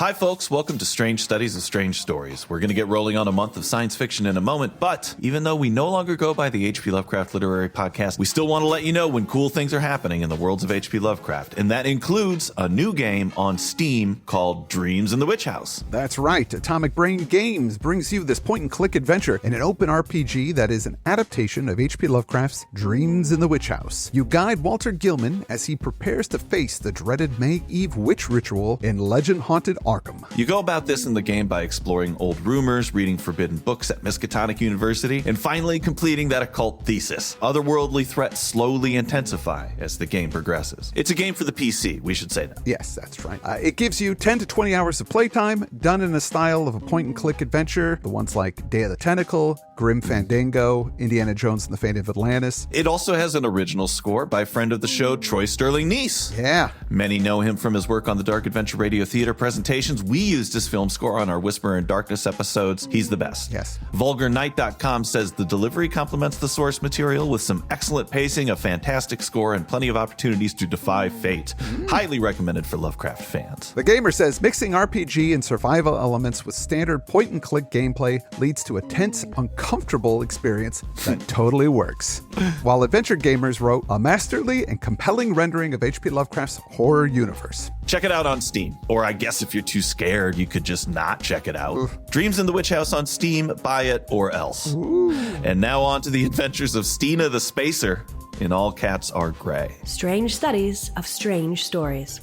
Hi, folks. Welcome to Strange Studies of Strange Stories. We're going to get rolling on a month of science fiction in a moment, but even though we no longer go by the H.P. Lovecraft Literary Podcast, we still want to let you know when cool things are happening in the worlds of H.P. Lovecraft, and that includes a new game on Steam called Dreams in the Witch House. That's right. Atomic Brain Games brings you this point-and-click adventure in an open RPG that is an adaptation of H.P. Lovecraft's Dreams in the Witch House. You guide Walter Gilman as he prepares to face the dreaded May Eve witch ritual in legend-haunted Arkham. You go about this in the game by exploring old rumors, reading forbidden books at Miskatonic University, and finally completing that occult thesis. Otherworldly threats slowly intensify as the game progresses. It's a game for the PC, we should say that. Yes, that's right. It gives you 10 to 20 hours of playtime, done in the style of a point-and-click adventure, the ones like Day of the Tentacle, Grim Fandango, Indiana Jones and the Fate of Atlantis. It also has an original score by friend of the show, Troy Sterling Neese. Yeah. Many know him from his work on the Dark Adventure Radio Theater presentations. We used his film score on our Whisper in Darkness episodes. He's the best. Yes. VulgarNight.com says the delivery complements the source material with some excellent pacing, a fantastic score, and plenty of opportunities to defy fate. Highly recommended for Lovecraft fans. The Gamer says mixing RPG and survival elements with standard point-and-click gameplay leads to a tense, uncomfortable experience that totally works. While Adventure Gamers wrote a masterly and compelling rendering of H.P. Lovecraft's horror universe. Check it out on Steam. Or I guess if you're too scared, you could just not check it out. Dreams in the Witch House on Steam, buy it or else. And now on to the adventures of Stina the Spacer in All Cats Are Gray. Strange Studies of Strange Stories.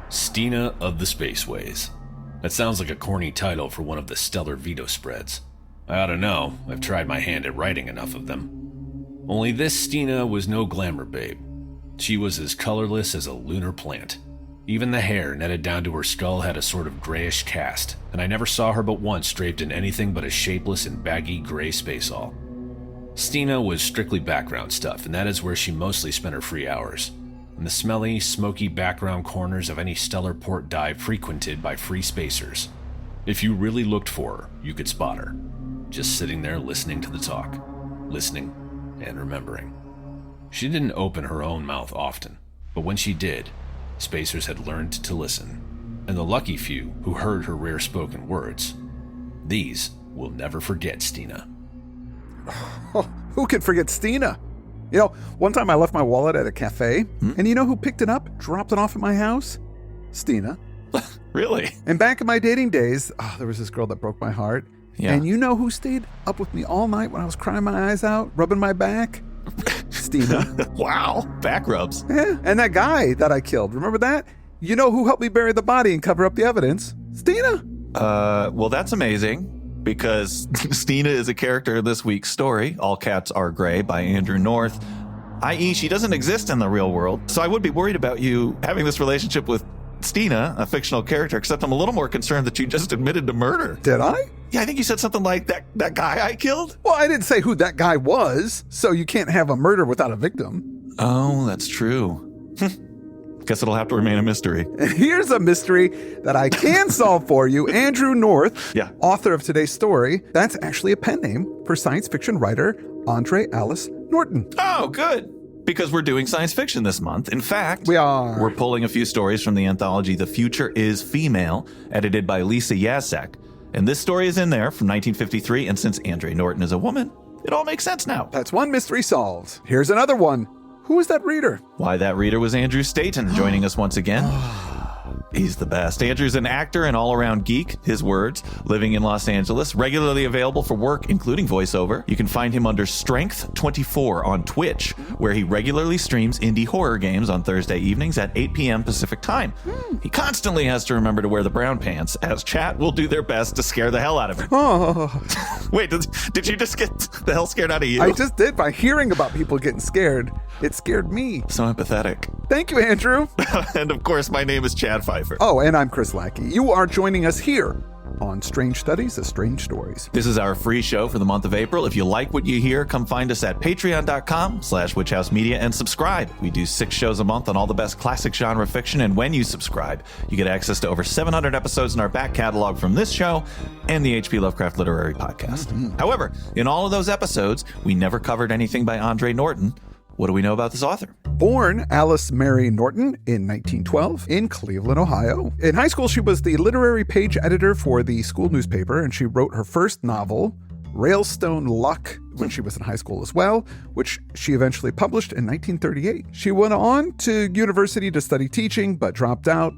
Stina of the Spaceways. That sounds like a corny title for one of the stellar veto spreads. I ought to know. I've tried my hand at writing enough of them. Only this Stina was no glamour babe. She was as colorless as a lunar plant. Even the hair netted down to her skull had a sort of grayish cast, and I never saw her but once draped in anything but a shapeless and baggy gray spaceall. Stina was strictly background stuff, and that is where she mostly spent her free hours. In the smelly, smoky background corners of any stellar port dive frequented by free spacers. If you really looked for her, you could spot her. Just sitting there listening to the talk. Listening and remembering. She didn't open her own mouth often, but when she did, spacers had learned to listen. And the lucky few who heard her rare spoken words, these will never forget Stina. Oh, who could forget Stina? You know, one time I left my wallet at a cafe, and you know who picked it up, dropped it off at my house? Stina. Really? And back in my dating days, there was this girl that broke my heart. Yeah. And you know who stayed up with me all night when I was crying my eyes out, rubbing my back? Stina. Wow. Back rubs. Yeah. And that guy that I killed, remember that? You know who helped me bury the body and cover up the evidence? Stina. Well, that's amazing, because Stina is a character in this week's story, All Cats Are Gray by Andrew North, i.e. she doesn't exist in the real world. So I would be worried about you having this relationship with Stina, a fictional character, except I'm a little more concerned that you just admitted to murder. Did I? Yeah, I think you said something like, that guy I killed? Well, I didn't say who that guy was, so you can't have a murder without a victim. Oh, that's true. Guess it'll have to remain a mystery. Here's a mystery that I can solve for you. Andrew North, Yeah. author of today's story, that's actually a pen name for science fiction writer Andre Alice Norton. Oh, good. Because we're doing science fiction this month. In fact, We are. We're pulling a few stories from the anthology The Future is Female, edited by Lisa Yasek. And this story is in there from 1953, and since Andre Norton is a woman, it all makes sense now. That's one mystery solved. Here's another one. Who is that reader? Why, that reader was Andrew Staten, joining us once again. He's the best. Andrew's an actor and all-around geek, his words, living in Los Angeles, regularly available for work, including voiceover. You can find him under Strength24 on Twitch, where he regularly streams indie horror games on Thursday evenings at 8 p.m. Pacific time. He constantly has to remember to wear the brown pants, as chat will do their best to scare the hell out of him. Oh, Wait, did you just get the hell scared out of you? I just did by hearing about people getting scared. It scared me. So empathetic. Thank you, Andrew. And of course, my name is Chad Pfeiffer. Oh, and I'm Chris Lackey. You are joining us here on Strange Studies of Strange Stories. This is our free show for the month of April. If you like what you hear, come find us at patreon.com/witchhousemedia and subscribe. We do 6 shows a month on all the best classic genre fiction, and when you subscribe, you get access to over 700 episodes in our back catalog from this show and the H.P. Lovecraft Literary Podcast. However, in all of those episodes, we never covered anything by Andre Norton, What do we know about this author? Born Alice Mary Norton in 1912 in Cleveland, Ohio. In high school, she was the literary page editor for the school newspaper, and she wrote her first novel, Railstone Luck, when she was in high school as well, which she eventually published in 1938. She went on to university to study teaching, but dropped out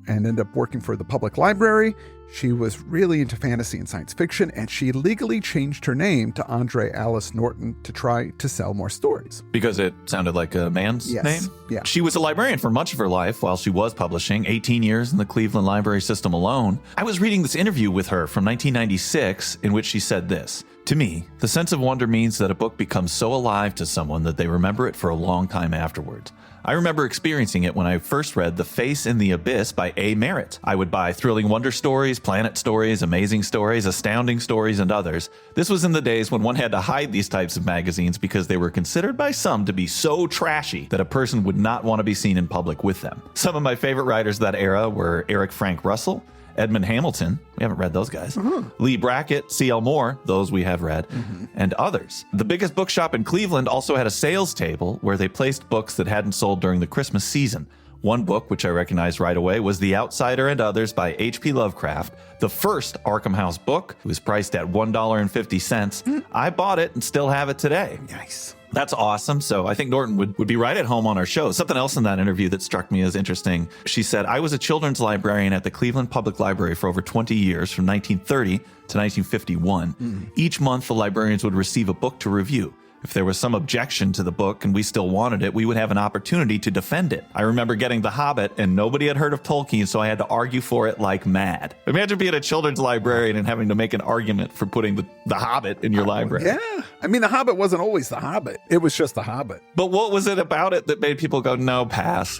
and ended up working for the public library. She was really into fantasy and science fiction, and she legally changed her name to Andre Alice Norton to try to sell more stories. Because it sounded like a man's Yes. name? Yeah. She was a librarian for much of her life while she was publishing, 18 years in the Cleveland library system alone. I was reading this interview with her from 1996 in which she said this: "To me, the sense of wonder means that a book becomes so alive to someone that they remember it for a long time afterwards. I remember experiencing it when I first read The Face in the Abyss by A. Merritt. I would buy thrilling wonder stories, planet stories, amazing stories, astounding stories, and others. This was in the days when one had to hide these types of magazines because they were considered by some to be so trashy that a person would not want to be seen in public with them. Some of my favorite writers of that era were Eric Frank Russell, Edmund Hamilton, we haven't read those guys, Lee Brackett, C.L. Moore, those we have read, and others. The biggest bookshop in Cleveland also had a sales table where they placed books that hadn't sold during the Christmas season. One book, which I recognized right away, was The Outsider and Others by H.P. Lovecraft, the first Arkham House book. It was priced at $1.50. I bought it and still have it today." Nice. That's awesome. So I think Norton would be right at home on our show. Something else in that interview that struck me as interesting. She said, "I was a children's librarian at the Cleveland Public Library for over 20 years, from 1930 to 1951. Each month, the librarians would receive a book to review. If there was some objection to the book and we still wanted it, we would have an opportunity to defend it. I remember getting The Hobbit, and nobody had heard of Tolkien, so I had to argue for it like mad." Imagine being a children's librarian and having to make an argument for putting the Hobbit in your library. Yeah. I mean, The Hobbit wasn't always The Hobbit. It was just The Hobbit. But what was it about it that made people go, no, pass?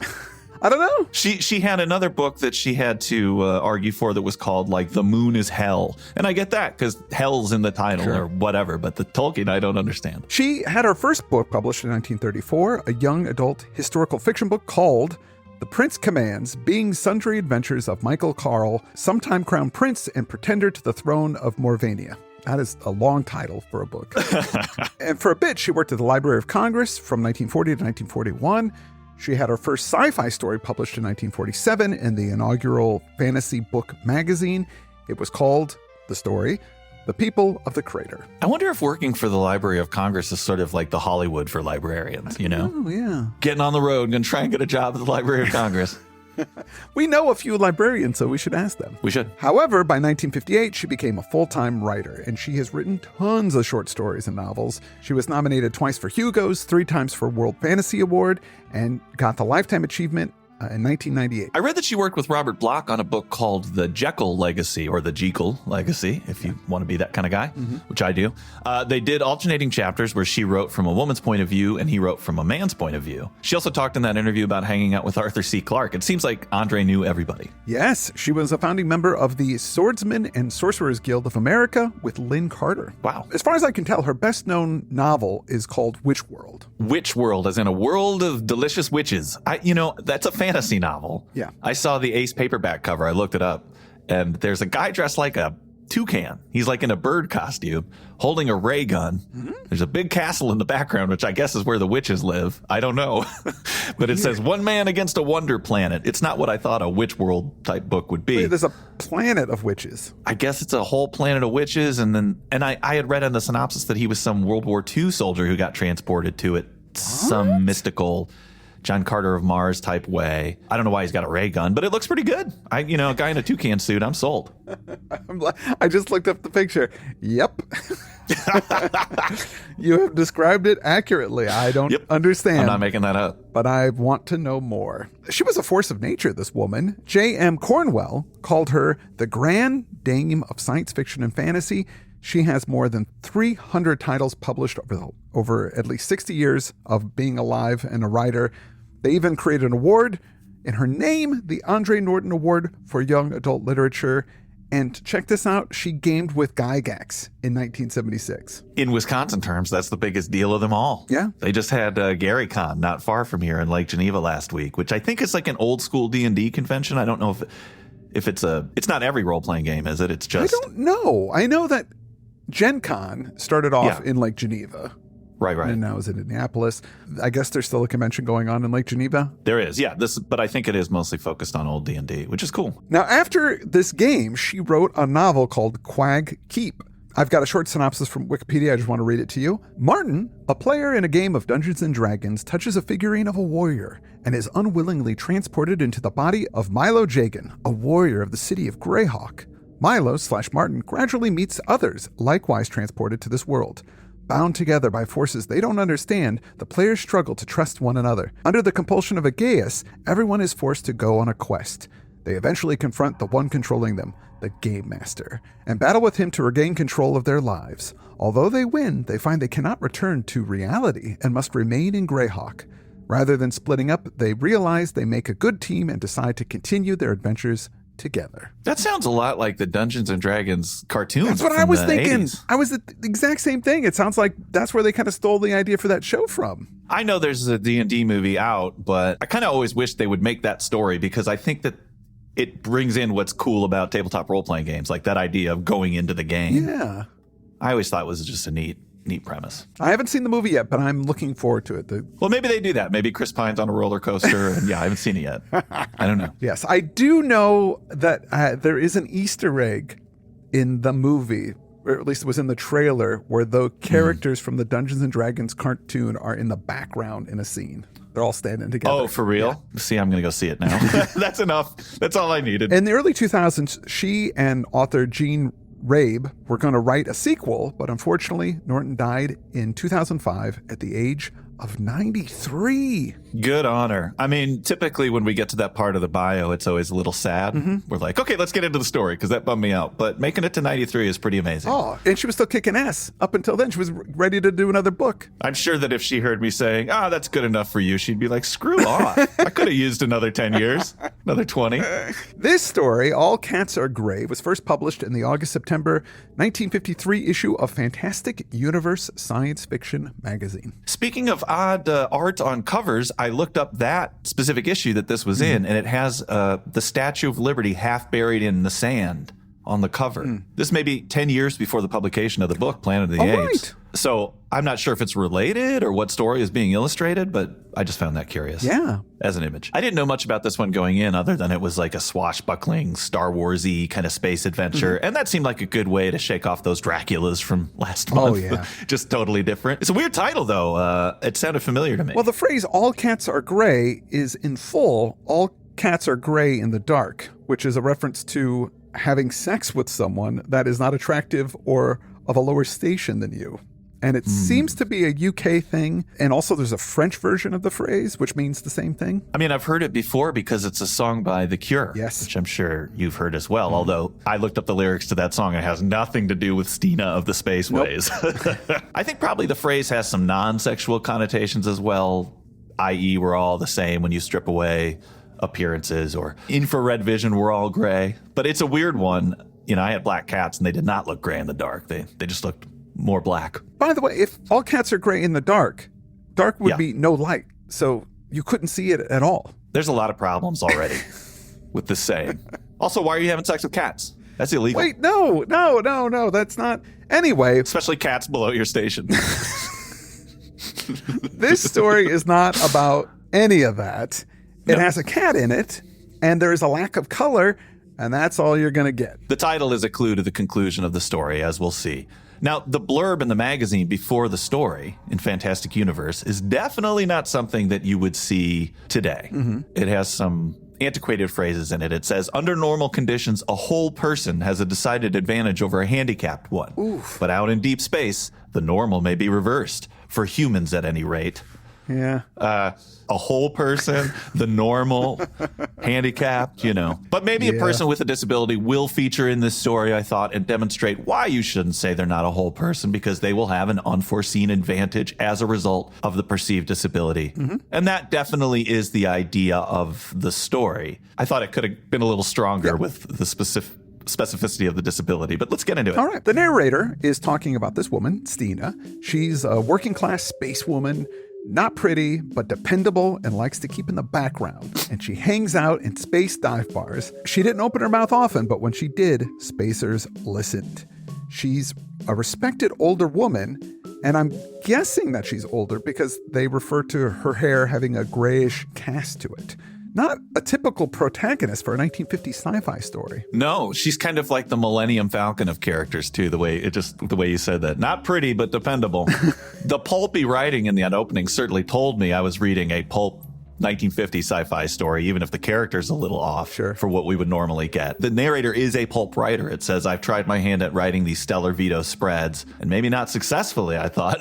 I don't know. She had another book that she had to argue for that was called, like, The Moon is Hell. And I get that, because hell's in the title or whatever, but the Tolkien I don't understand. She had her first book published in 1934, a young adult historical fiction book called The Prince Commands, Being Sundry Adventures of Michael Carl, sometime Crown Prince and Pretender to the Throne of Morvania. That is a long title for a book. And for a bit, she worked at the Library of Congress from 1940 to 1941. She had her first sci-fi story published in 1947 in the inaugural fantasy book magazine. It was called, the story, The People of the Crater. I wonder if working for the Library of Congress is sort of like the Hollywood for librarians, you know? Oh, yeah. Getting on the road and trying to get a job at the Library of Congress. We know a few librarians, so we should ask them. We should. However, by 1958, she became a full-time writer, and she has written tons of short stories and novels. She was nominated twice for Hugo's, 3 times for World Fantasy Award, and got the Lifetime Achievement in 1998. I read that she worked with Robert Bloch on a book called The Jekyll Legacy, or The Jekyll Legacy, if you want to be that kind of guy, which I do. They did alternating chapters where she wrote from a woman's point of view and he wrote from a man's point of view. She also talked in that interview about hanging out with Arthur C. Clarke. It seems like Andre knew everybody. Yes, she was a founding member of the Swordsmen and Sorcerers Guild of America with Lynn Carter. Wow. As far as I can tell, her best-known novel is called Witch World. Witch World, as in a world of delicious witches. That's a fantasy novel. Yeah. I saw the Ace paperback cover. I looked it up, and there's a guy dressed like a toucan. He's like in a bird costume, holding a ray gun. There's a big castle in the background, which I guess is where the witches live. I don't know. But it says one man against a wonder planet. It's not what I thought a Witch World type book would be. Wait, there's a planet of witches. I guess it's a whole planet of witches. And I had read in the synopsis that he was some World War II soldier who got transported to it, some mystical John Carter of Mars type way. I don't know why he's got a ray gun, but it looks pretty good. A guy in a toucan suit, I'm sold. I just looked up the picture. Yep. You have described it accurately. I don't understand. I'm not making that up. But I want to know more. She was a force of nature, this woman. J.M. Cornwell called her the grand dame of science fiction and fantasy. She has more than 300 titles published over at least 60 years of being alive and a writer. They even created an award in her name, the Andre Norton Award for Young Adult Literature. And check this out, she gamed with Gygax in 1976. In Wisconsin terms, that's the biggest deal of them all. Yeah. They just had GaryCon not far from here in Lake Geneva last week, which I think is like an old school D&D convention. I don't know if it's not every role-playing game, is it? It's just... I don't know. I know that Gen Con started off in Lake Geneva. Right. And now is in Indianapolis. I guess there's still a convention going on in Lake Geneva. There is, yeah. But I think it is mostly focused on old D&D, which is cool. Now, after this game, she wrote a novel called Quag Keep. I've got a short synopsis from Wikipedia. I just want to read it to you. Martin, a player in a game of Dungeons & Dragons, touches a figurine of a warrior and is unwillingly transported into the body of Milo Jagan, a warrior of the city of Greyhawk. Milo/Martin gradually meets others likewise transported to this world. Bound together by forces they don't understand, the players struggle to trust one another. Under the compulsion of Aegeus, everyone is forced to go on a quest. They eventually confront the one controlling them, the Game Master, and battle with him to regain control of their lives. Although they win, they find they cannot return to reality and must remain in Greyhawk. Rather than splitting up, they realize they make a good team and decide to continue their adventures together. That sounds a lot like the Dungeons and Dragons cartoons. That's what I from was the thinking. 80s. I was the exact same thing. It sounds like that's where they kind of stole the idea for that show from. I know there's a D&D movie out, but I kind of always wish they would make that story because I think that it brings in what's cool about tabletop role-playing games, like that idea of going into the game. Yeah. I always thought it was just a neat premise. I haven't seen the movie yet, but I'm looking forward to it. Well, maybe they do that. Maybe Chris Pine's on a roller coaster, and yeah, I haven't seen it yet. I don't know. Yes, I do know that there is an Easter egg in the movie, or at least it was in the trailer, where the characters from the Dungeons & Dragons cartoon are in the background in a scene. They're all standing together. Oh, for real? Yeah. See, I'm going to go see it now. That's enough. That's all I needed. In the early 2000s, she and author Gene Rabe were going to write a sequel, but unfortunately, Norton died in 2005 at the age of 93. Good on her. I mean, typically when we get to that part of the bio, it's always a little sad. Mm-hmm. We're like, okay, let's get into the story because that bummed me out. But making it to 93 is pretty amazing. Oh, and she was still kicking ass. Up until then, she was ready to do another book. I'm sure that if she heard me saying, that's good enough for you, she'd be like, screw off. I could have used another 10 years, another 20. This story, All Cats Are Grey, was first published in the August-September 1953 issue of Fantastic Universe Science Fiction magazine. Speaking of odd art on covers, I looked up that specific issue that this was in, and it has the Statue of Liberty half buried in the sand on the cover. This may be 10 years before the publication of the book, Planet of the Apes. Right. So I'm not sure if it's related or what story is being illustrated, but I just found that curious. Yeah. As an image. I didn't know much about this one going in other than it was like a swashbuckling Star Wars-y kind of space adventure. And that seemed like a good way to shake off those Draculas from last month. Oh, yeah. Just totally different. It's a weird title, though. It sounded familiar to me. Well, the phrase All Cats Are Grey is in full, All Cats Are Grey in the Dark, which is a reference to having sex with someone that is not attractive or of a lower station than you. And it seems to be a UK thing. And also there's a French version of the phrase, which means the same thing. I mean, I've heard it before because it's a song by The Cure. Yes. Which I'm sure you've heard as well. Although I looked up the lyrics to that song. It has nothing to do with Stina of the Spaceways. Nope. I think probably the phrase has some non-sexual connotations as well, i.e. we're all the same when you strip away appearances, or infrared vision, we're all gray. But it's a weird one. You know, I had black cats and they did not look gray in the dark. They just looked more black. By the way, if all cats are gray in the dark, dark would be no light. So you couldn't see it at all. There's a lot of problems already with this saying. Also, why are you having sex with cats? That's illegal. Wait, no. That's not. Anyway. Especially cats below your station. This story is not about any of that. It has a cat in it, and there is a lack of color, and that's all you're going to get. The title is a clue to the conclusion of the story, as we'll see. Now, the blurb in the magazine before the story in Fantastic Universe is definitely not something that you would see today. Mm-hmm. It has some antiquated phrases in it. It says, under normal conditions, a whole person has a decided advantage over a handicapped one. Oof. But out in deep space, the normal may be reversed, for humans at any rate. Yeah. A whole person, the normal, handicapped, you know. But maybe a person with a disability will feature in this story, I thought, and demonstrate why you shouldn't say they're not a whole person, because they will have an unforeseen advantage as a result of the perceived disability. Mm-hmm. And that definitely is the idea of the story. I thought it could have been a little stronger with the specificity of the disability, but let's get into it. All right. The narrator is talking about this woman, Stina. She's a working class space woman. Not pretty, but dependable and likes to keep in the background. And she hangs out in space dive bars. She didn't open her mouth often, but when she did, spacers listened. She's a respected older woman, And I'm guessing that she's older because they refer to her hair having a grayish cast to it. Not a typical protagonist for a 1950s sci-fi story. No, she's kind of like the Millennium Falcon of characters too, the way you said that. Not pretty, but dependable. The pulpy writing in that opening certainly told me I was reading a pulp 1950s sci-fi story, even if the character's a little off for what we would normally get. The narrator is a pulp writer. It says, I've tried my hand at writing these stellar Vito spreads, and maybe not successfully, I thought.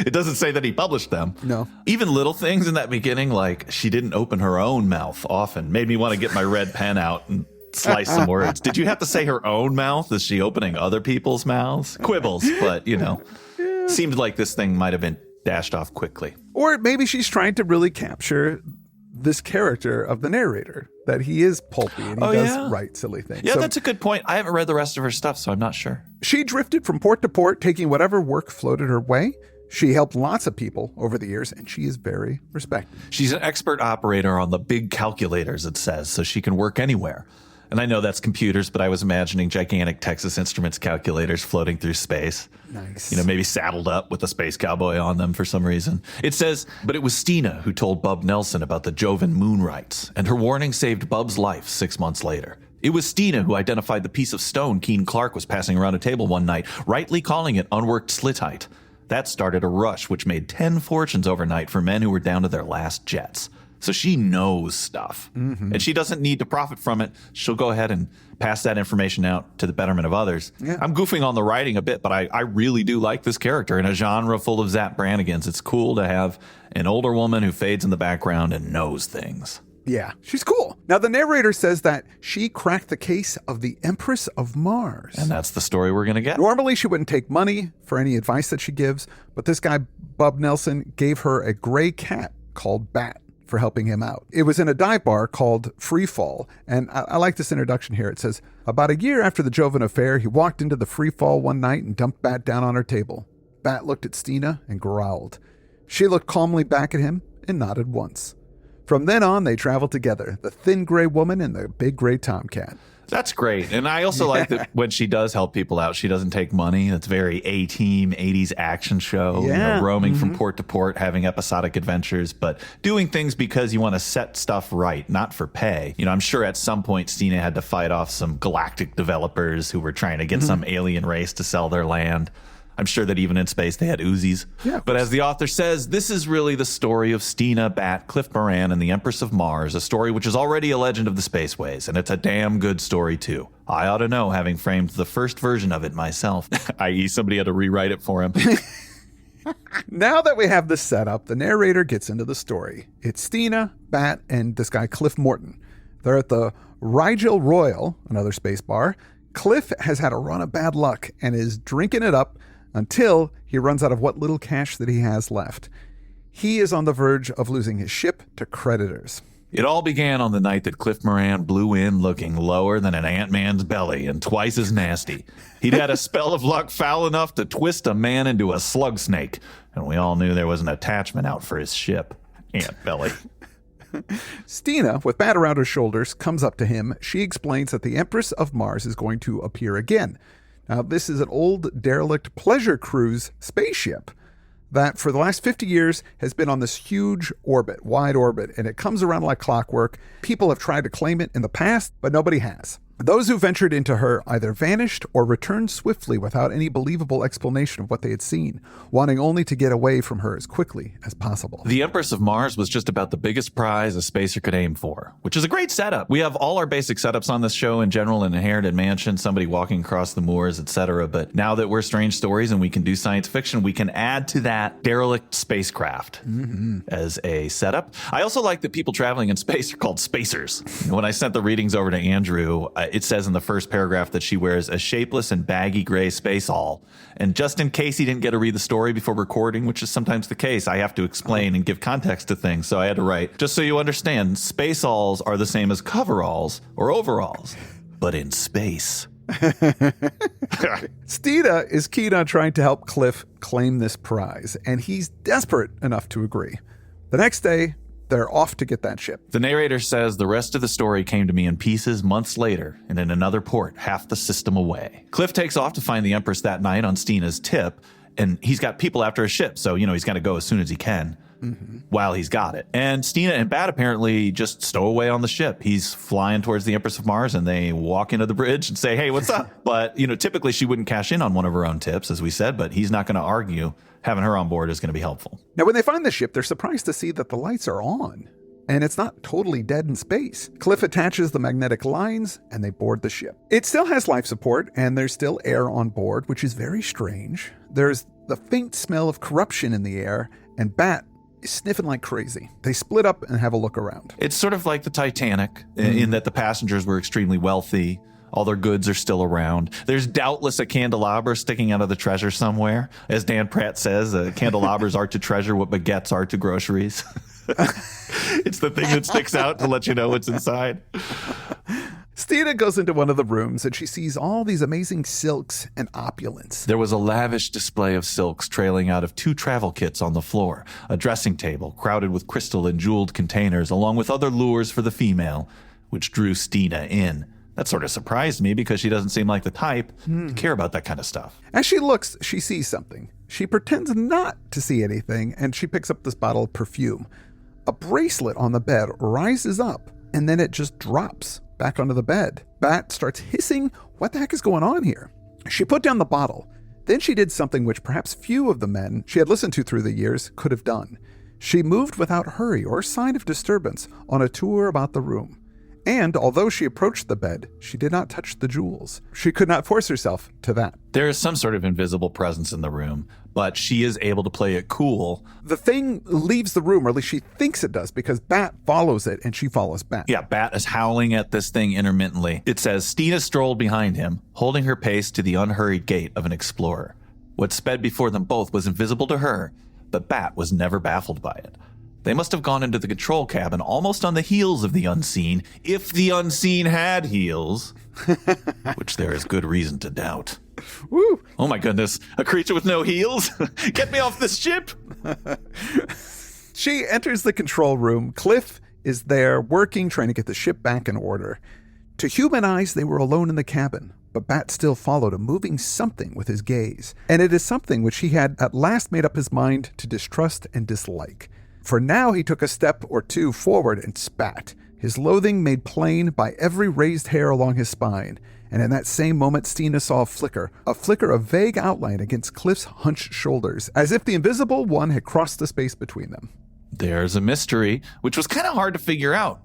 It doesn't say that he published them. No. Even little things in that beginning, like she didn't open her own mouth often, made me want to get my red pen out and slice some words. Did you have to say her own mouth? Is she opening other people's mouths? Quibbles, but, seemed like this thing might have been dashed off quickly. Or maybe she's trying to really capture this character of the narrator, that he is pulpy and he does write silly things. Yeah, that's a good point. I haven't read the rest of her stuff, so I'm not sure. She drifted from port to port, taking whatever work floated her way. She helped lots of people over the years, and she is very respected. She's an expert operator on the big calculators, it says, so she can work anywhere. And I know that's computers, but I was imagining gigantic Texas Instruments calculators floating through space. Nice. Maybe saddled up with a space cowboy on them for some reason. It says, but it was Stina who told Bub Nelson about the Jovan moon rites, and her warning saved Bub's life 6 months later. It was Stina who identified the piece of stone Keen Clark was passing around a table one night, rightly calling it unworked slitite. That started a rush which made 10 fortunes overnight for men who were down to their last jets. So she knows stuff, and she doesn't need to profit from it. She'll go ahead and pass that information out to the betterment of others. Yeah. I'm goofing on the writing a bit, but I really do like this character in a genre full of Zapp Brannigans. It's cool to have an older woman who fades in the background and knows things. Yeah, she's cool. Now, the narrator says that she cracked the case of the Empress of Mars. And that's the story we're going to get. Normally, she wouldn't take money for any advice that she gives, but this guy, Bub Nelson, gave her a gray cat called Bat for helping him out. It was in a dive bar called Free Fall, and I like this introduction here. It says, about a year after the Jovan affair, he walked into the Free Fall one night and dumped Bat down on her table. Bat looked at Stina and growled. She looked calmly back at him and nodded once. From then on, they traveled together, the thin gray woman and the big gray tomcat. That's great. And I also like that when she does help people out, she doesn't take money. It's very A-Team, 80s action show, roaming from port to port, having episodic adventures, but doing things because you want to set stuff right, not for pay. I'm sure at some point Stina had to fight off some galactic developers who were trying to get some alien race to sell their land. I'm sure that even in space they had Uzis. Yeah, but as the author says, this is really the story of Stina, Bat, Cliff Moran, and the Empress of Mars, a story which is already a legend of the spaceways, and it's a damn good story too. I ought to know, having framed the first version of it myself, i.e. somebody had to rewrite it for him. Now that we have this set up, the narrator gets into the story. It's Stina, Bat, and this guy Cliff Morton. They're at the Rigel Royal, another space bar. Cliff has had a run of bad luck and is drinking it up until he runs out of what little cash that he has left. He is on the verge of losing his ship to creditors. It all began on the night that Cliff Moran blew in looking lower than an Ant-Man's belly and twice as nasty. He'd had a spell of luck foul enough to twist a man into a slug snake, and we all knew there was an attachment out for his ship. Ant Belly. Stina, with Bat around her shoulders, comes up to him. She explains that the Empress of Mars is going to appear again. Now, this is an old derelict pleasure cruise spaceship that for the last 50 years has been on this huge orbit, wide orbit, and it comes around like clockwork. People have tried to claim it in the past, but nobody has. Those who ventured into her either vanished or returned swiftly without any believable explanation of what they had seen, wanting only to get away from her as quickly as possible. The Empress of Mars was just about the biggest prize a spacer could aim for, which is a great setup. We have all our basic setups on this show in general, an inherited mansion, somebody walking across the moors, etc. But now that we're Strange Stories and we can do science fiction, we can add to that derelict spacecraft as a setup. I also like that people traveling in space are called spacers. When I sent the readings over to Andrew, it says in the first paragraph that she wears a shapeless and baggy gray space all. And just in case he didn't get to read the story before recording, which is sometimes the case, I have to explain and give context to things. So I had to write, just so you understand, space alls are the same as coveralls or overalls, but in space. Stina is keen on trying to help Cliff claim this prize, and he's desperate enough to agree. The next day, they're off to get that ship. The narrator says the rest of the story came to me in pieces months later and in another port half the system away. Cliff takes off to find the Empress that night on Stina's tip, And he's got people after his ship, so, he's got to go as soon as he can while he's got it. And Stina and Bat apparently just stow away on the ship. He's flying towards the Empress of Mars, and they walk into the bridge and say, hey, what's up? But, typically she wouldn't cash in on one of her own tips, as we said, but he's not going to argue. Having her on board is going to be helpful. Now, when they find the ship, they're surprised to see that the lights are on. And it's not totally dead in space. Cliff attaches the magnetic lines, and they board the ship. It still has life support, and there's still air on board, which is very strange. There's the faint smell of corruption in the air, and Bat is sniffing like crazy. They split up and have a look around. It's sort of like the Titanic, in that the passengers were extremely wealthy. All their goods are still around. There's doubtless a candelabra sticking out of the treasure somewhere. As Dan Pratt says, candelabras are to treasure what baguettes are to groceries. It's the thing that sticks out to let you know what's inside. Stina goes into one of the rooms and she sees all these amazing silks and opulence. There was a lavish display of silks trailing out of 2 travel kits on the floor, a dressing table crowded with crystal and jeweled containers, along with other lures for the female, which drew Stina in. That sort of surprised me because she doesn't seem like the type to care about that kind of stuff. As she looks, she sees something. She pretends not to see anything, and she picks up this bottle of perfume. A bracelet on the bed rises up, and then it just drops back onto the bed. Bat starts hissing, what the heck is going on here? She put down the bottle. Then she did something which perhaps few of the men she had listened to through the years could have done. She moved without hurry or sign of disturbance on a tour about the room. And although she approached the bed, she did not touch the jewels. She could not force herself to that. There is some sort of invisible presence in the room, but she is able to play it cool. The thing leaves the room, or at least she thinks it does, because Bat follows it and she follows Bat. Yeah, Bat is howling at this thing intermittently. It says, Stina strolled behind him, holding her pace to the unhurried gait of an explorer. What sped before them both was invisible to her, but Bat was never baffled by it. They must have gone into the control cabin almost on the heels of the unseen, if the unseen had heels, which there is good reason to doubt. Woo! Oh my goodness, a creature with no heels? Get me off this ship! She enters the control room. Cliff is there working, trying to get the ship back in order. To human eyes, they were alone in the cabin, but Bat still followed a moving something with his gaze, and it is something which he had at last made up his mind to distrust and dislike. For now he took a step or two forward and spat, his loathing made plain by every raised hair along his spine. And in that same moment, Stina saw a flicker of vague outline against Cliff's hunched shoulders, as if the invisible one had crossed the space between them. There's a mystery, which was kind of hard to figure out.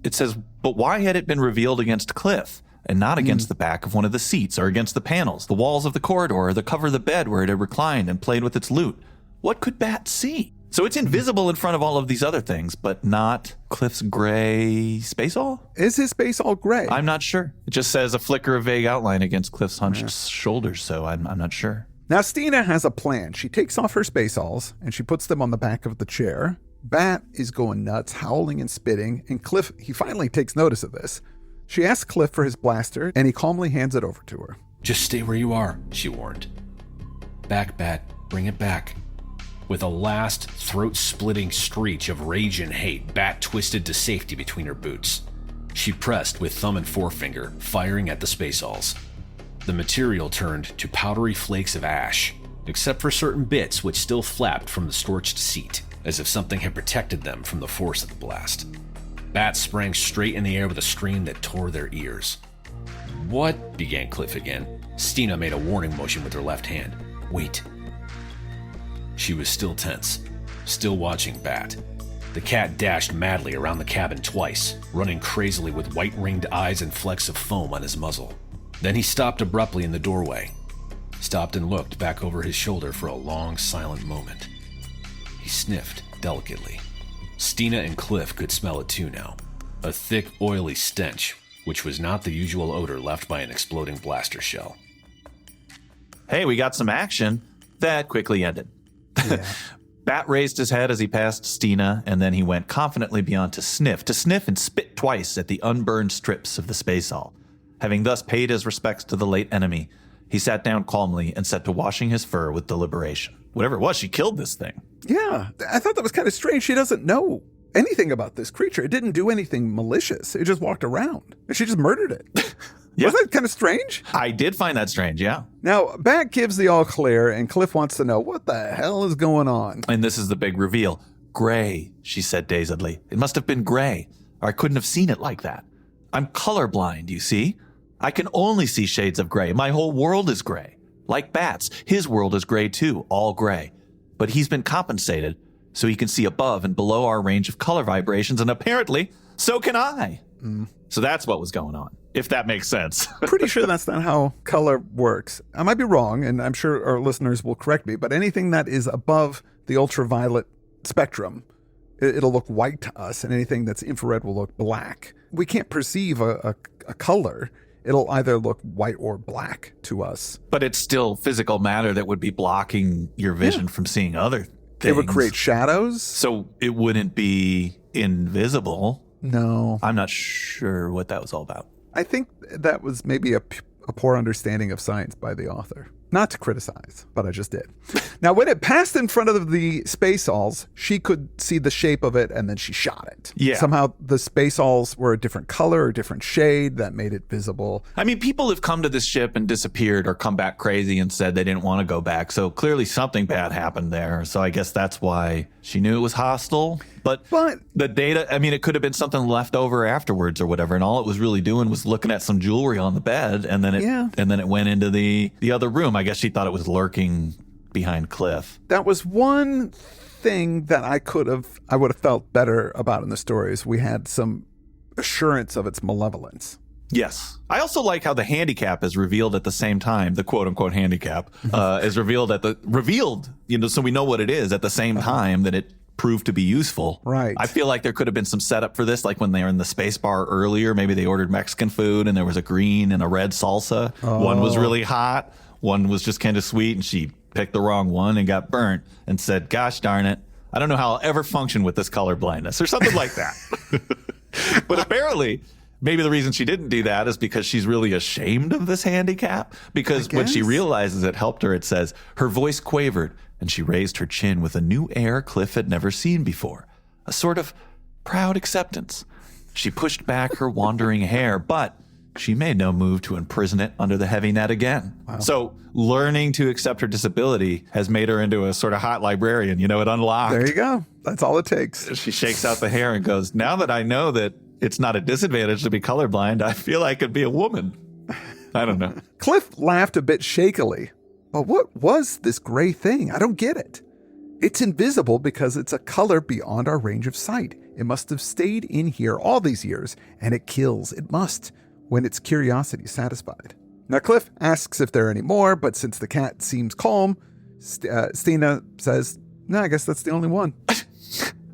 It says, but why had it been revealed against Cliff, and not against the back of one of the seats, or against the panels, the walls of the corridor, or the cover of the bed where it had reclined and played with its lute? What could Bat see? So it's invisible in front of all of these other things, but not Cliff's gray space all? Is his space all gray? I'm not sure. It just says a flicker of vague outline against Cliff's hunched shoulders, so I'm not sure. Now Stina has a plan. She takes off her space alls and she puts them on the back of the chair. Bat is going nuts, howling and spitting, and Cliff, he finally takes notice of this. She asks Cliff for his blaster, and he calmly hands it over to her. Just stay where you are, she warned. Back, Bat. Bring it back. With a last throat-splitting screech of rage and hate, Bat twisted to safety between her boots. She pressed with thumb and forefinger, firing at the space alls. The material turned to powdery flakes of ash, except for certain bits which still flapped from the scorched seat, as if something had protected them from the force of the blast. Bat sprang straight in the air with a scream that tore their ears. What? Began Cliff again. Stina made a warning motion with her left hand. Wait. She was still tense, still watching Bat. The cat dashed madly around the cabin twice, running crazily with white-ringed eyes and flecks of foam on his muzzle. Then he stopped abruptly in the doorway, stopped and looked back over his shoulder for a long, silent moment. He sniffed delicately. Stina and Cliff could smell it too now, a thick, oily stench, which was not the usual odor left by an exploding blaster shell. Hey, we got some action. That quickly ended. Yeah. Bat raised his head as he passed Stina, and then he went confidently beyond to sniff and spit twice at the unburned strips of the space all. Having thus paid his respects to the late enemy, he sat down calmly and set to washing his fur with deliberation. Whatever it was, she killed this thing. Yeah, I thought that was kind of strange. She doesn't know anything about this creature. It didn't do anything malicious. It just walked around. She just murdered it. Yeah. Wasn't that kind of strange? I did find that strange, yeah. Now, Bat gives the all clear, and Cliff wants to know what the hell is going on. And this is the big reveal. Gray, she said dazedly. It must have been gray, or I couldn't have seen it like that. I'm colorblind, you see? I can only see shades of gray. My whole world is gray. Like Bat's, his world is gray too, all gray. But he's been compensated, so he can see above and below our range of color vibrations, and apparently, so can I. So that's what was going on, if that makes sense. Pretty sure that's not how color works. I might be wrong, and I'm sure our listeners will correct me, but anything that is above the ultraviolet spectrum, it'll look white to us, and anything that's infrared will look black. We can't perceive a color. It'll either look white or black to us. But it's still physical matter that would be blocking your vision from seeing other things. It would create shadows. So it wouldn't be invisible. No. I'm not sure what that was all about. I think that was maybe a poor understanding of science by the author. Not to criticize, but I just did. Now, when it passed in front of the space alls, she could see the shape of it, and then she shot it. Yeah. Somehow the space alls were a different color or different shade that made it visible. I mean, people have come to this ship and disappeared or come back crazy and said they didn't want to go back. So clearly something bad happened there. So I guess that's why she knew it was hostile. But the data, I mean, it could have been something left over afterwards or whatever. And all it was really doing was looking at some jewelry on the bed. And then it went into the other room. I guess she thought it was lurking behind Cliff. That was one thing that I would have felt better about in the stories. We had some assurance of its malevolence. Yes. I also like how the handicap is revealed at the same time. The quote unquote handicap is revealed so we know what it is at the same time that it proved to be useful. Right. I feel like there could have been some setup for this, like when they were in the space bar earlier. Maybe they ordered Mexican food and there was a green and a red salsa. Oh. One was really hot. One was just kind of sweet, and she picked the wrong one and got burnt and said, gosh darn it, I don't know how I'll ever function with this color blindness or something like that. But apparently, maybe the reason she didn't do that is because she's really ashamed of this handicap. Because when she realizes it helped her, it says, her voice quavered and she raised her chin with a new air Cliff had never seen before, a sort of proud acceptance. She pushed back her wandering hair, but she made no move to imprison it under the heavy net again. Wow. So learning to accept her disability has made her into a sort of hot librarian. It unlocked. There you go. That's all it takes. She shakes out the hair and goes, now that I know that it's not a disadvantage to be colorblind, I feel I could be a woman. I don't know. Cliff laughed a bit shakily. But what was this gray thing? I don't get it. It's invisible because it's a color beyond our range of sight. It must have stayed in here all these years, and it kills. It must, when its curiosity is satisfied. Now, Cliff asks if there are any more, but since the cat seems calm, Stina says, no, I guess that's the only one.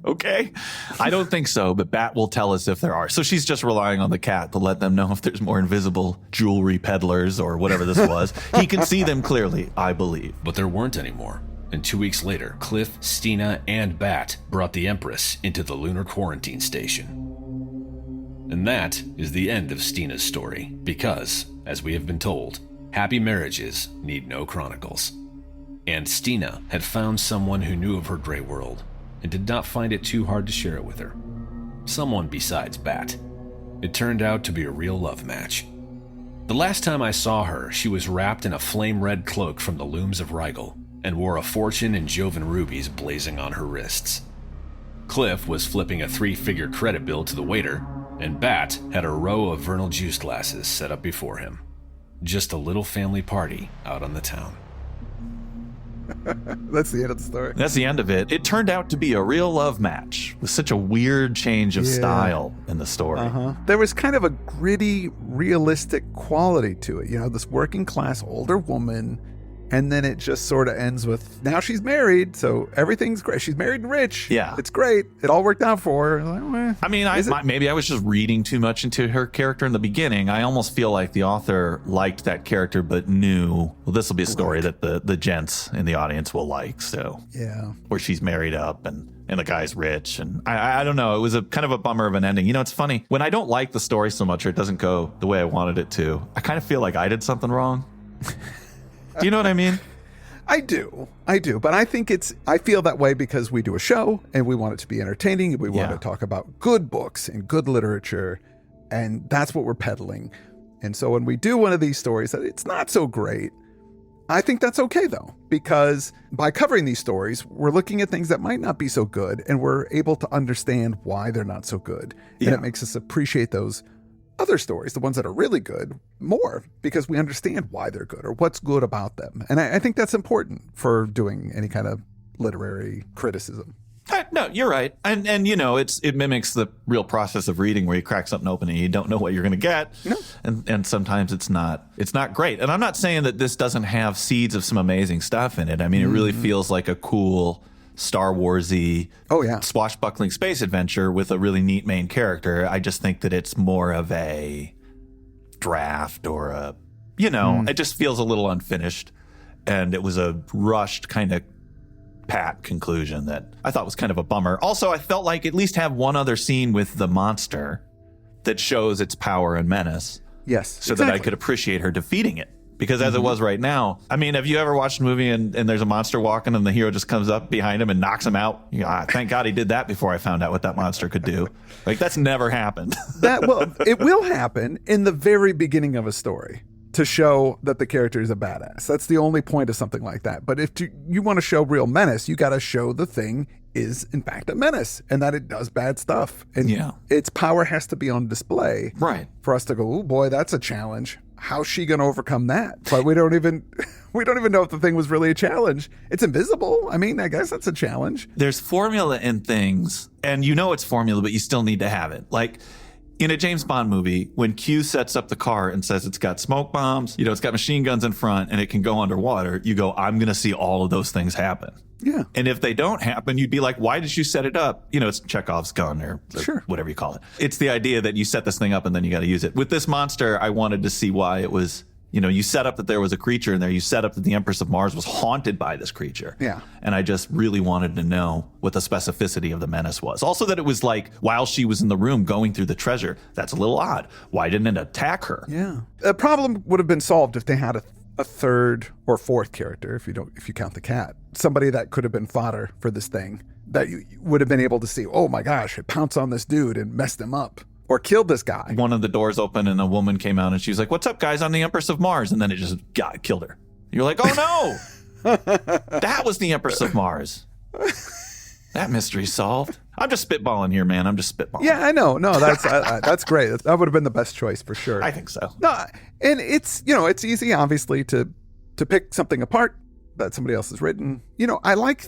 Okay. I don't think so, but Bat will tell us if there are. So she's just relying on the cat to let them know if there's more invisible jewelry peddlers or whatever this was. He can see them clearly, I believe. But there weren't any more. And 2 weeks later, Cliff, Stina, and Bat brought the Empress into the lunar quarantine station. And that is the end of Stina's story, because, as we have been told, happy marriages need no chronicles. And Stina had found someone who knew of her gray world, and did not find it too hard to share it with her. Someone besides Bat. It turned out to be a real love match. The last time I saw her, she was wrapped in a flame-red cloak from the looms of Rigel, and wore a fortune in Jovan rubies blazing on her wrists. Cliff was flipping a 3-figure credit bill to the waiter, and Bat had a row of Vernal juice glasses set up before him. Just a little family party out on the town. That's the end of the story. That's the end of it. It turned out to be a real love match with such a weird change of style in the story. There was kind of a gritty, realistic quality to it. This working class older woman, and then it just sort of ends with, now she's married, so everything's great. She's married and rich. Yeah. It's great. It all worked out for her. Like, I mean, maybe I was just reading too much into her character in the beginning. I almost feel like the author liked that character, but knew, well, this will be a story that the gents in the audience will like. So, yeah, where she's married up and the guy's rich. And I don't know. It was a kind of a bummer of an ending. It's funny. When I don't like the story so much or it doesn't go the way I wanted it to, I kind of feel like I did something wrong. Do you know what I mean? I do. But I think I feel that way because we do a show and we want it to be entertaining. And we want to talk about good books and good literature. And that's what we're peddling. And so when we do one of these stories that it's not so great, I think that's okay though, because by covering these stories, we're looking at things that might not be so good and we're able to understand why they're not so good. And Yeah. it makes us appreciate those other stories, the ones that are really good, more because we understand why they're good or what's good about them. And I think that's important for doing any kind of literary criticism. No, you're right. And it mimics the real process of reading where you crack something open and you don't know what you're going to get. No. And sometimes it's not great. And I'm not saying that this doesn't have seeds of some amazing stuff in it. I mean, it really feels like a cool Star Wars-y swashbuckling space adventure with a really neat main character. I just think that it's more of a draft or it just feels a little unfinished. And it was a rushed kind of pat conclusion that I thought was kind of a bummer. Also, I felt like at least have one other scene with the monster that shows its power and menace. Yes. So that I could appreciate her defeating it. Because as it was right now, I mean, have you ever watched a movie and there's a monster walking and the hero just comes up behind him and knocks him out? Thank God he did that before I found out what that monster could do. Like, that's never happened. It will happen in the very beginning of a story to show that the character is a badass. That's the only point of something like that. But if you want to show real menace, you got to show the thing is in fact a menace and that it does bad stuff. And its power has to be on display. Right. For us to go, oh boy, that's a challenge. How's she going to overcome that? But we don't even know if the thing was really a challenge. It's invisible. I mean, I guess that's a challenge. There's formula in things, and it's formula, but you still need to have it. Like in a James Bond movie, when Q sets up the car and says it's got smoke bombs, it's got machine guns in front and it can go underwater, you go, I'm going to see all of those things happen. Yeah. And if they don't happen, you'd be like, why did you set it up? It's Chekhov's gun or Sure. whatever you call it. It's the idea that you set this thing up and then you got to use it. With this monster, I wanted to see why it was, you set up that there was a creature in there. You set up that the Empress of Mars was haunted by this creature. Yeah. And I just really wanted to know what the specificity of the menace was. Also that it was like, while she was in the room going through the treasure, that's a little odd. Why didn't it attack her? Yeah. The problem would have been solved if they had a third or fourth character, if you count the cat, somebody that could have been fodder for this thing, that you would have been able to see, oh my gosh, it pounced on this dude and messed him up or killed this guy. One of the doors opened and a woman came out and she was like, what's up guys, I'm the Empress of Mars. And then it just killed her. You're like, oh no, that was the Empress of Mars. That mystery's solved. I'm just spitballing here, man. I'm just spitballing. Yeah, I know. No, that's great. That would have been the best choice for sure. I think so. No, and it's it's easy, obviously, to pick something apart that somebody else has written. I like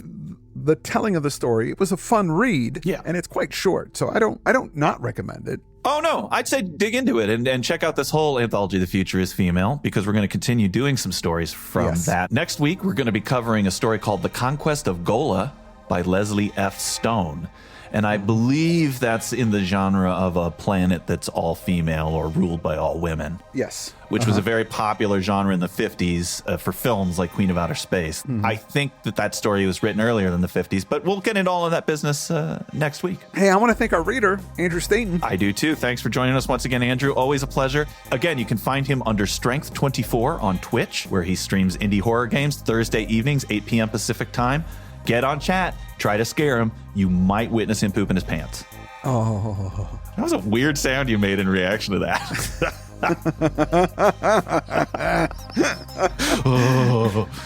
the telling of the story. It was a fun read, and it's quite short, so I don't not recommend it. Oh no, I'd say dig into it and check out this whole anthology, The Future is Female, because we're going to continue doing some stories from that. Next week, we're going to be covering a story called The Conquest of Gola by Leslie F. Stone. And I believe that's in the genre of a planet that's all female or ruled by all women. Yes. Which was a very popular genre in the 50s for films like Queen of Outer Space. I think that story was written earlier than the 50s, but we'll get into all of that business next week. Hey, I want to thank our reader, Andrew Staten. I do too. Thanks for joining us once again, Andrew. Always a pleasure. Again, you can find him under Strength24 on Twitch, where he streams indie horror games Thursday evenings, 8 p.m. Pacific time. Get on chat. Try to scare him. You might witness him pooping his pants. Oh. That was a weird sound you made in reaction to that.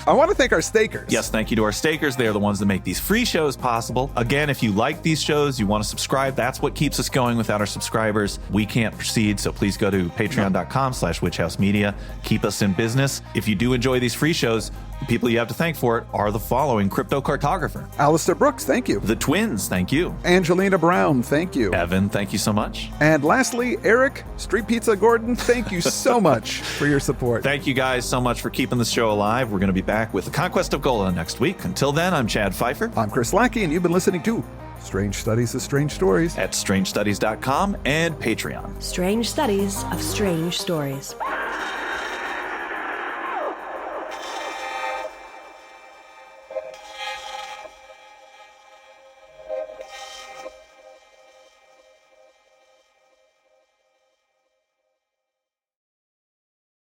I want to thank our stakers. Yes, thank you to our stakers. They are the ones that make these free shows possible. Again, if you like these shows, you want to subscribe, that's what keeps us going. Without our subscribers, we can't proceed. So please go to patreon.com/witchhousemedia. Keep us in business. If you do enjoy these free shows, the people you have to thank for it are the following: Cryptocartographer, Alistair Brooks, thank you. The Twins, thank you. Angelina Brown, thank you. Evan, thank you so much. And lastly, Eric, Street Pizza Gordon, thank you so much for your support. Thank you guys so much for keeping this show alive. We're going to be back with The Conquest of Gola next week. Until then, I'm Chad Pfeiffer. I'm Chris Lackey, and you've been listening to Strange Studies of Strange Stories at strangestudies.com and Patreon. Strange Studies of Strange Stories.